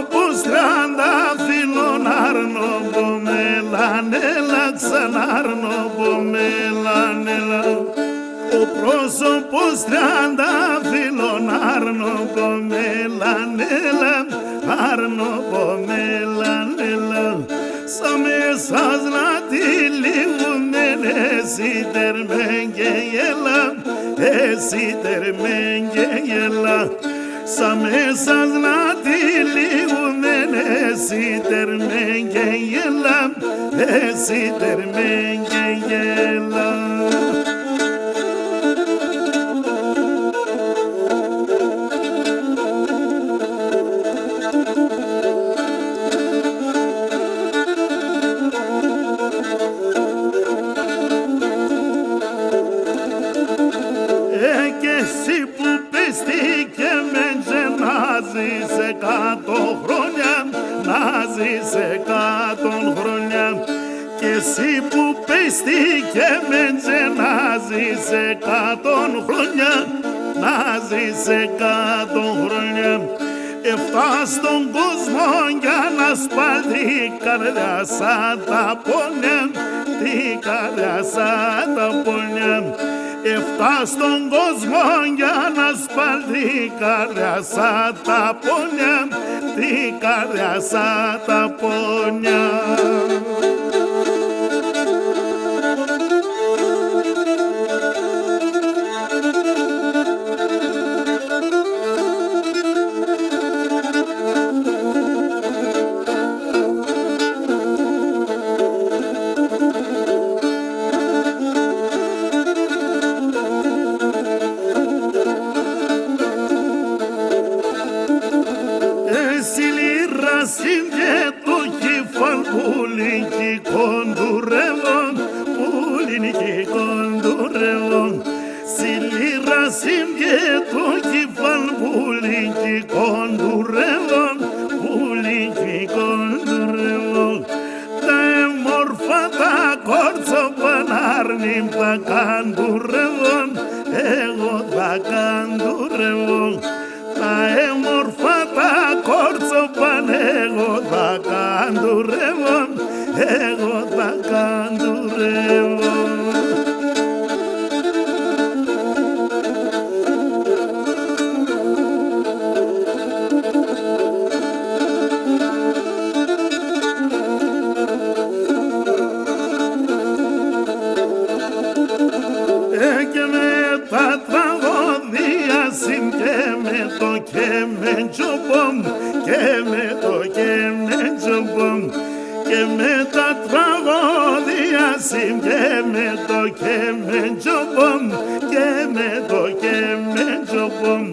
πρόσωπος τριαντάφυλλων αρνοπομελανέλα, ξαναρνοπομελανέλα. Ο πρόσωπος τριαντάφυλλων αρνοπομελανέλα, αρνοπομελανέλα. Σα μέσας να τη λίγουνεν εσύ τερμέγγελα, εσύ τερμέγγελα. Σα μέσας να τη λίγουνεν εσύ τερμέγγελα, εσύ τερμέγγελα. Και εσύ που πίστηκε με να ζεις 100 χρόνια, να ζεις 100 χρόνια. Και εσύ που πίστηκε με να ζεις 100 χρόνια, να ζεις 100 χρόνια. Έφτας στον κόσμο για να σπάλει η καρδιά σαν τα πόνια, τη καρδιά σαν τα πόνια. Έφτας στον κόσμο για να σπάλει η καρδιά σαν τα πόνια, τη καρδιά σαν τα πόνια. Σύμπιε το κεφάλ πουλίνκι κοντουρεύον, πουλίνκι κοντουρεύον. Σιλίρα σύμπιε το κεφάλ πουλίνκι κοντουρεύον, πουλίνκι κοντουρεύον. Τα έμορφα τα κόρτσοπαν άρνην θα καντουρεύον, εγώ θα καντουρεύον. Τα έμορφα τα κόρτσοπαν, εγώ θα καντουρεύω, εγώ θα καντουρεύω. Και με τα τραγωδία και με το και με τζομπομ, και με το και με τζομπομ. Και με τα τραγωδία και με το και με τζομπομ, και με το και με τζομπομ.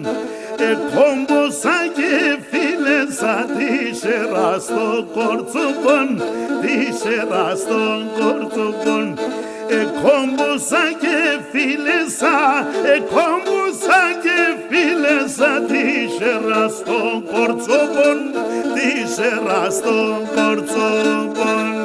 Κόμποσα και φίλεσα τη σέρα στο κορτσοπον, τη σέρα στο κορτσοπον. Κόμποσα και φίλεσα, κόμποσα και φίλεσα τη σέρα στο κορτσοπον, τη σέρα στο κορτσοπον.